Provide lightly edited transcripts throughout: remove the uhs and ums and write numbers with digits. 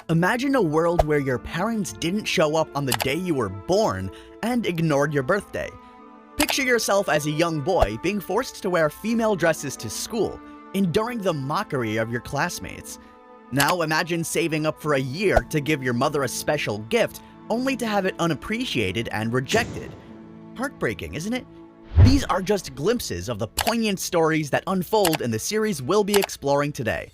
Imagine a world where your parents didn't show up on the day you were born and ignored your birthday. Picture yourself as a young boy being forced to wear female dresses to school, enduring the mockery of your classmates. Now imagine saving up for a year to give your mother a special gift, only to have it unappreciated and rejected. Heartbreaking, isn't it? These are just glimpses of the poignant stories that unfold in the series we'll be exploring today.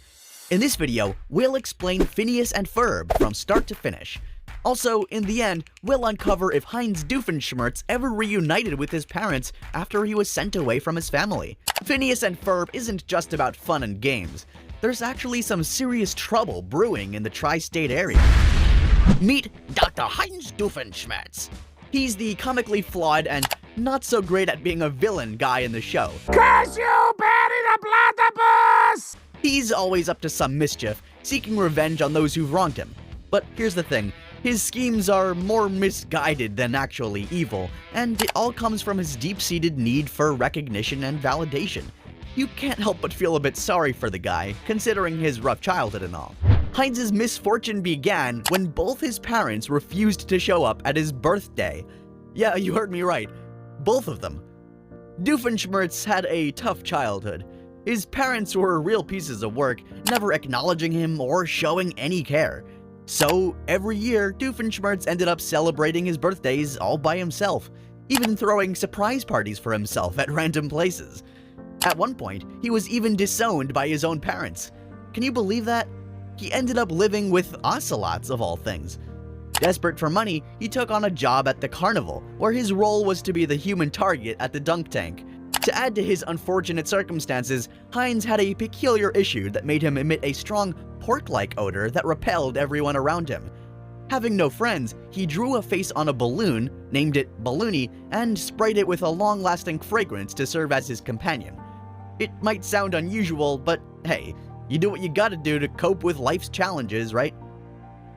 In this video, we'll explain Phineas and Ferb from start to finish. Also, in the end, we'll uncover if Heinz Doofenshmirtz ever reunited with his parents after he was sent away from his family. Phineas and Ferb isn't just about fun and games. There's actually some serious trouble brewing in the tri-state area. Meet Dr. Heinz Doofenshmirtz. He's the comically flawed and not so great at being a villain guy in the show. Curse you, Betty the Platypus! He's always up to some mischief, seeking revenge on those who've wronged him. But here's the thing, his schemes are more misguided than actually evil, and it all comes from his deep-seated need for recognition and validation. You can't help but feel a bit sorry for the guy, considering his rough childhood and all. Heinz's misfortune began when both his parents refused to show up at his birthday. Yeah, you heard me right. Both of them. Doofenshmirtz had a tough childhood. His parents were real pieces of work, never acknowledging him or showing any care. So, every year, Doofenshmirtz ended up celebrating his birthdays all by himself, even throwing surprise parties for himself at random places. At one point, he was even disowned by his own parents. Can you believe that? He ended up living with ocelots of all things. Desperate for money, he took on a job at the carnival, where his role was to be the human target at the dunk tank. To add to his unfortunate circumstances, Heinz had a peculiar issue that made him emit a strong pork-like odor that repelled everyone around him. Having no friends, he drew a face on a balloon, named it Balloony, and sprayed it with a long-lasting fragrance to serve as his companion. It might sound unusual, but hey, you do what you gotta do to cope with life's challenges, right?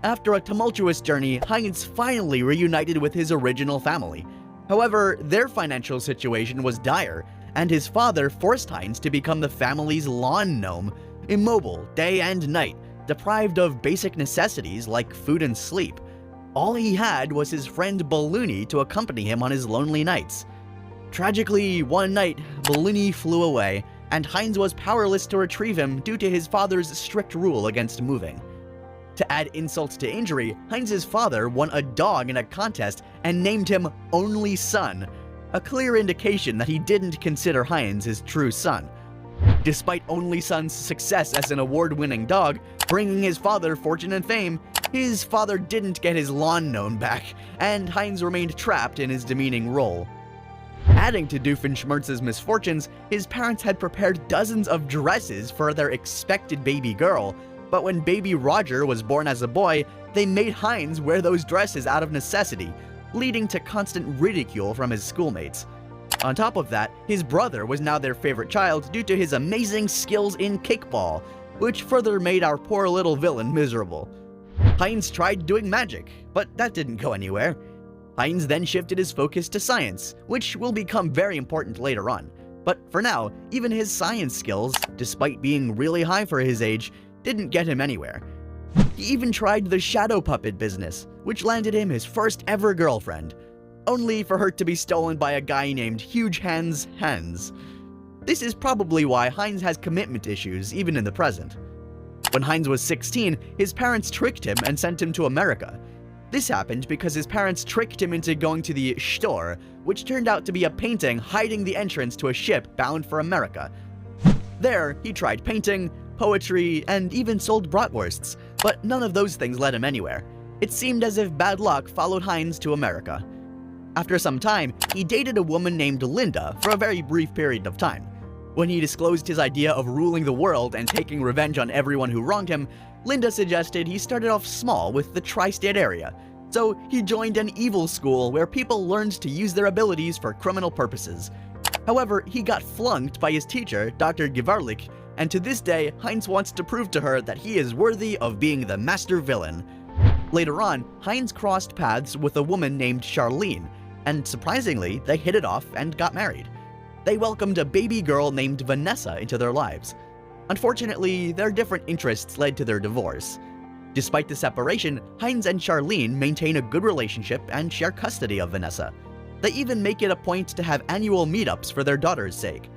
After a tumultuous journey, Heinz finally reunited with his original family. However, their financial situation was dire, and his father forced Heinz to become the family's lawn gnome, immobile day and night, deprived of basic necessities like food and sleep. All he had was his friend Balloony to accompany him on his lonely nights. Tragically, one night, Balloony flew away, and Heinz was powerless to retrieve him due to his father's strict rule against moving. To add insult to injury, Heinz's father won a dog in a contest and named him Only Son, a clear indication that he didn't consider Heinz his true son. Despite Only Son's success as an award-winning dog, bringing his father fortune and fame, his father didn't get his lawn gnome back, and Heinz remained trapped in his demeaning role. Adding to Doofenshmirtz's misfortunes, his parents had prepared dozens of dresses for their expected baby girl, but when baby Roger was born as a boy, they made Heinz wear those dresses out of necessity, leading to constant ridicule from his schoolmates. On top of that, his brother was now their favorite child due to his amazing skills in kickball, which further made our poor little villain miserable. Heinz tried doing magic, but that didn't go anywhere. Heinz then shifted his focus to science, which will become very important later on. But for now, even his science skills, despite being really high for his age, didn't get him anywhere. He even tried the shadow puppet business, which landed him his first ever girlfriend, only for her to be stolen by a guy named Huge Hands Hans. This is probably why Heinz has commitment issues even in the present. When Heinz was 16, his parents tricked him and sent him to America. This happened because his parents tricked him into going to the store, which turned out to be a painting hiding the entrance to a ship bound for America. There, he tried painting, poetry, and even sold bratwursts, but none of those things led him anywhere. It seemed as if bad luck followed Heinz to America. After some time, he dated a woman named Linda for a very brief period of time. When he disclosed his idea of ruling the world and taking revenge on everyone who wronged him, Linda suggested he started off small with the tri-state area. So he joined an evil school where people learned to use their abilities for criminal purposes. However, he got flunked by his teacher, Dr. Givarlik, and to this day, Heinz wants to prove to her that he is worthy of being the master villain. Later on, Heinz crossed paths with a woman named Charlene, and surprisingly, they hit it off and got married. They welcomed a baby girl named Vanessa into their lives. Unfortunately, their different interests led to their divorce. Despite the separation, Heinz and Charlene maintain a good relationship and share custody of Vanessa. They even make it a point to have annual meetups for their daughter's sake.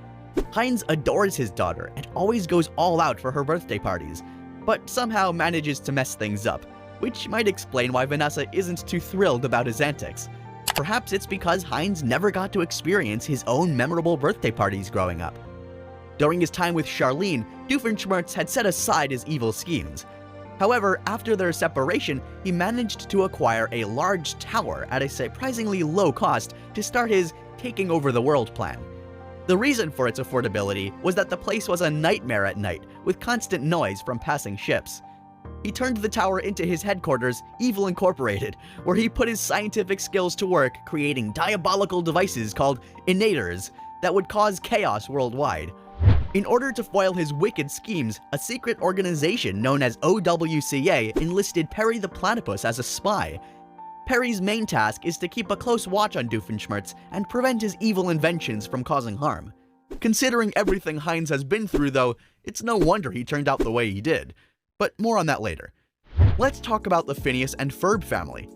Heinz adores his daughter and always goes all out for her birthday parties, but somehow manages to mess things up, which might explain why Vanessa isn't too thrilled about his antics. Perhaps it's because Heinz never got to experience his own memorable birthday parties growing up. During his time with Charlene, Doofenshmirtz had set aside his evil schemes. However, after their separation, he managed to acquire a large tower at a surprisingly low cost to start his taking over the world plan. The reason for its affordability was that the place was a nightmare at night, with constant noise from passing ships. He turned the tower into his headquarters, Evil Incorporated, where he put his scientific skills to work creating diabolical devices called innators that would cause chaos worldwide. In order to foil his wicked schemes, a secret organization known as OWCA enlisted Perry the Platypus as a spy. Perry's main task is to keep a close watch on Doofenshmirtz and prevent his evil inventions from causing harm. Considering everything Heinz has been through though, it's no wonder he turned out the way he did. But more on that later. Let's talk about the Phineas and Ferb family.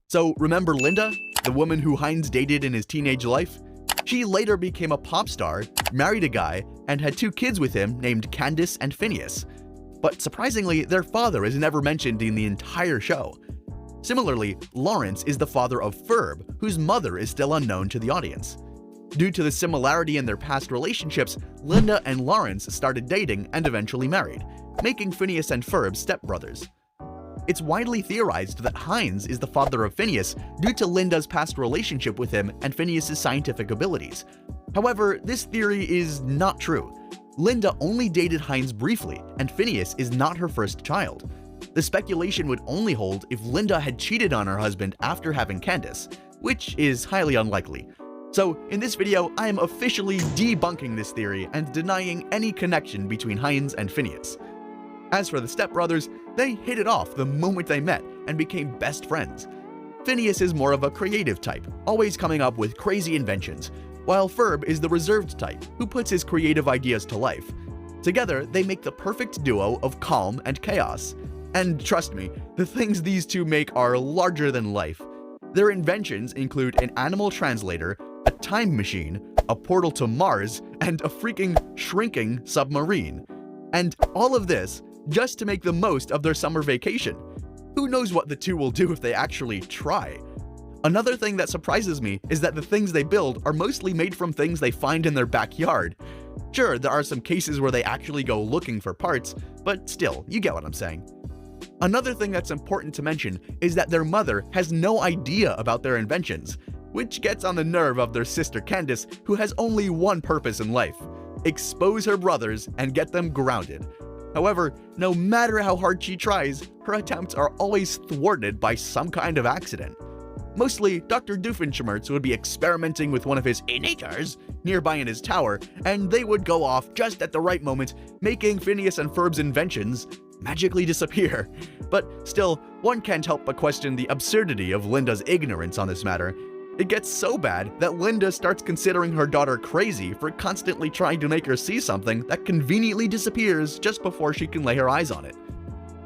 So remember Linda, the woman who Heinz dated in his teenage life? She later became a pop star, married a guy, and had 2 kids with him named Candace and Phineas. But surprisingly, their father is never mentioned in the entire show. Similarly, Lawrence is the father of Ferb, whose mother is still unknown to the audience. Due to the similarity in their past relationships, Linda and Lawrence started dating and eventually married, making Phineas and Ferb stepbrothers. It's widely theorized that Heinz is the father of Phineas due to Linda's past relationship with him and Phineas's scientific abilities. However, this theory is not true. Linda only dated Heinz briefly, and Phineas is not her first child. The speculation would only hold if Linda had cheated on her husband after having Candace, which is highly unlikely. So, in this video, I am officially debunking this theory and denying any connection between Heinz and Phineas. As for the stepbrothers, they hit it off the moment they met and became best friends. Phineas is more of a creative type, always coming up with crazy inventions, while Ferb is the reserved type, who puts his creative ideas to life. Together, they make the perfect duo of calm and chaos. And trust me, the things these two make are larger than life. Their inventions include an animal translator, a time machine, a portal to Mars, and a freaking shrinking submarine. And all of this just to make the most of their summer vacation. Who knows what the two will do if they actually try? Another thing that surprises me is that the things they build are mostly made from things they find in their backyard. Sure, there are some cases where they actually go looking for parts, but still, you get what I'm saying. Another thing that's important to mention is that their mother has no idea about their inventions, which gets on the nerve of their sister Candace, who has only one purpose in life: expose her brothers and get them grounded. However, no matter how hard she tries, her attempts are always thwarted by some kind of accident. Mostly, Dr. Doofenshmirtz would be experimenting with one of his innators nearby in his tower, and they would go off just at the right moment, making Phineas and Ferb's inventions magically disappear. But still, one can't help but question the absurdity of Linda's ignorance on this matter. It gets so bad that Linda starts considering her daughter crazy for constantly trying to make her see something that conveniently disappears just before she can lay her eyes on it.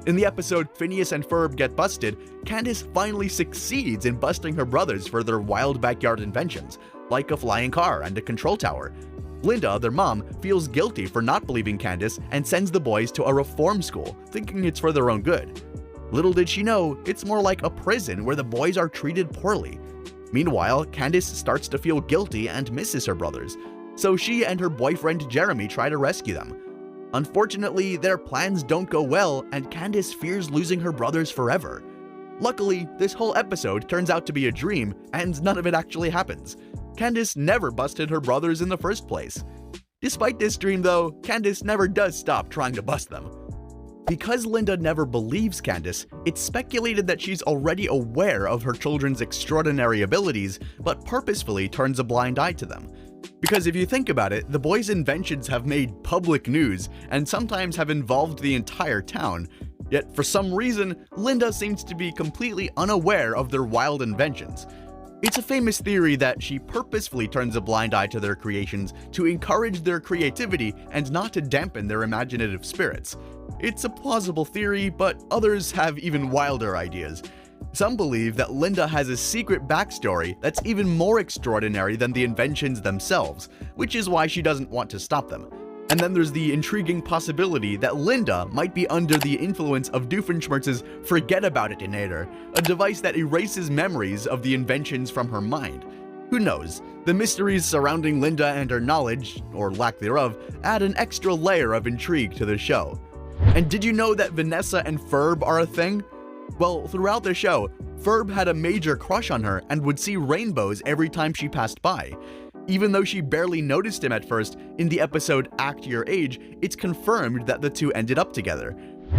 In the episode Phineas and Ferb Get Busted, Candace finally succeeds in busting her brothers for their wild backyard inventions, like a flying car and a control tower. Linda, their mom, feels guilty for not believing Candace and sends the boys to a reform school, thinking it's for their own good. Little did she know, it's more like a prison where the boys are treated poorly. Meanwhile, Candace starts to feel guilty and misses her brothers, so she and her boyfriend Jeremy try to rescue them. Unfortunately, their plans don't go well, and Candace fears losing her brothers forever. Luckily, this whole episode turns out to be a dream, and none of it actually happens. Candace never busted her brothers in the first place. Despite this dream though, Candace never does stop trying to bust them. Because Linda never believes Candace, it's speculated that she's already aware of her children's extraordinary abilities, but purposefully turns a blind eye to them. Because if you think about it, the boys' inventions have made public news, and sometimes have involved the entire town. Yet for some reason, Linda seems to be completely unaware of their wild inventions. It's a famous theory that she purposefully turns a blind eye to their creations to encourage their creativity and not to dampen their imaginative spirits. It's a plausible theory, but others have even wilder ideas. Some believe that Linda has a secret backstory that's even more extraordinary than the inventions themselves, which is why she doesn't want to stop them. And then there's the intriguing possibility that Linda might be under the influence of Doofenshmirtz's Forget About It Inator, a device that erases memories of the inventions from her mind. Who knows? The mysteries surrounding Linda and her knowledge, or lack thereof, add an extra layer of intrigue to the show. And did you know that Vanessa and Ferb are a thing? Well, throughout the show, Ferb had a major crush on her and would see rainbows every time she passed by. Even though she barely noticed him at first, in the episode Act Your Age, it's confirmed that the two ended up together.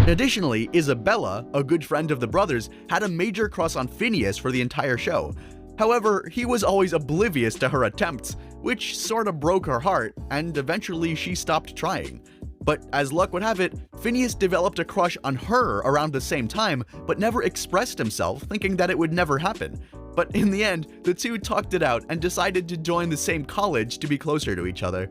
Additionally, Isabella, a good friend of the brothers, had a major crush on Phineas for the entire show. However, he was always oblivious to her attempts, which sorta broke her heart, and eventually she stopped trying. But as luck would have it, Phineas developed a crush on her around the same time, but never expressed himself, thinking that it would never happen. But in the end, the two talked it out and decided to join the same college to be closer to each other.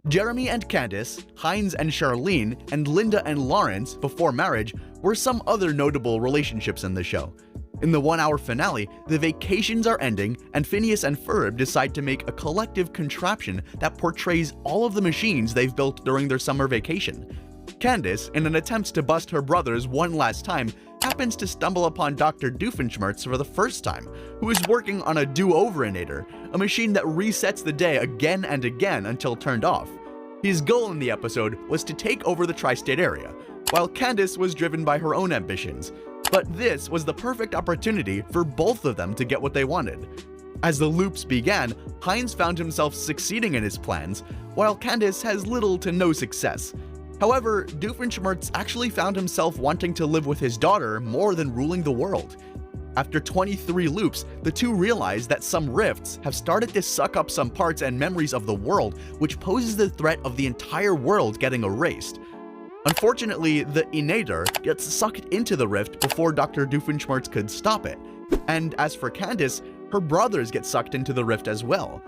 Jeremy and Candace, Heinz and Charlene, and Linda and Lawrence, before marriage, were some other notable relationships in the show. In the 1-hour finale, the vacations are ending, and Phineas and Ferb decide to make a collective contraption that portrays all of the machines they've built during their summer vacation. Candace, in an attempt to bust her brothers one last time, happens to stumble upon Dr. Doofenshmirtz for the first time, who is working on a do-overinator, a machine that resets the day again and again until turned off. His goal in the episode was to take over the tri-state area, while Candace was driven by her own ambitions. But this was the perfect opportunity for both of them to get what they wanted. As the loops began, Heinz found himself succeeding in his plans, while Candace has little to no success. However, Doofenshmirtz actually found himself wanting to live with his daughter more than ruling the world. After 23 loops, the two realize that some rifts have started to suck up some parts and memories of the world, which poses the threat of the entire world getting erased. Unfortunately, the Inator gets sucked into the rift before Dr. Doofenshmirtz could stop it. And as for Candace, her brothers get sucked into the rift as well.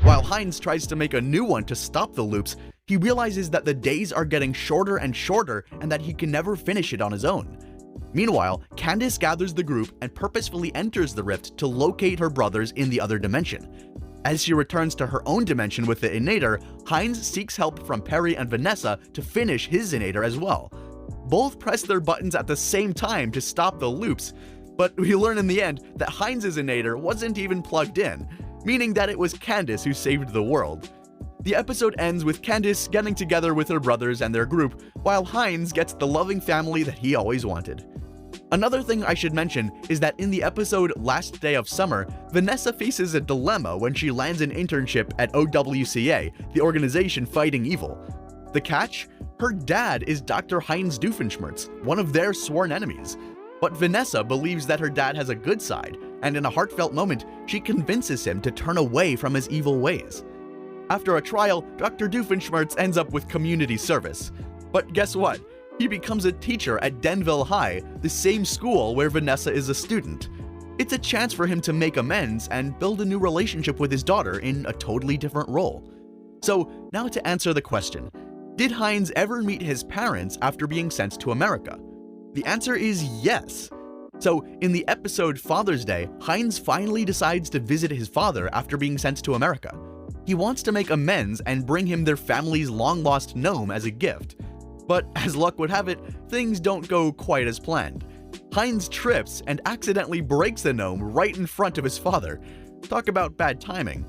While Heinz tries to make a new one to stop the loops, he realizes that the days are getting shorter and shorter and that he can never finish it on his own. Meanwhile, Candace gathers the group and purposefully enters the rift to locate her brothers in the other dimension. As she returns to her own dimension with the Inator, Heinz seeks help from Perry and Vanessa to finish his Inator as well. Both press their buttons at the same time to stop the loops, but we learn in the end that Heinz's Inator wasn't even plugged in, meaning that it was Candace who saved the world. The episode ends with Candace getting together with her brothers and their group, while Heinz gets the loving family that he always wanted. Another thing I should mention is that in the episode Last Day of Summer, Vanessa faces a dilemma when she lands an internship at OWCA, the organization fighting evil. The catch? Her dad is Dr. Heinz Doofenshmirtz, one of their sworn enemies. But Vanessa believes that her dad has a good side, and in a heartfelt moment, she convinces him to turn away from his evil ways. After a trial, Dr. Doofenshmirtz ends up with community service. But guess what? He becomes a teacher at Denville High, the same school where Vanessa is a student. It's a chance for him to make amends and build a new relationship with his daughter in a totally different role. So now to answer the question, did Heinz ever meet his parents after being sent to America? The answer is yes. So in the episode Father's Day, Heinz finally decides to visit his father after being sent to America. He wants to make amends and bring him their family's long-lost gnome as a gift. But as luck would have it, things don't go quite as planned. Heinz trips and accidentally breaks the gnome right in front of his father. Talk about bad timing.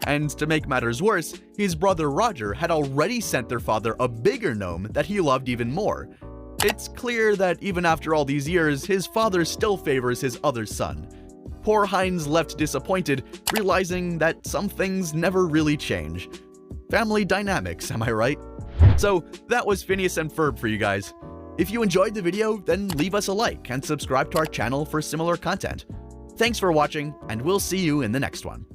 And to make matters worse, his brother Roger had already sent their father a bigger gnome that he loved even more. It's clear that even after all these years, his father still favors his other son. Poor Heinz left disappointed, realizing that some things never really change. Family dynamics, am I right? So that was Phineas and Ferb for you guys. If you enjoyed the video, then leave us a like and subscribe to our channel for similar content. Thanks for watching, and we'll see you in the next one.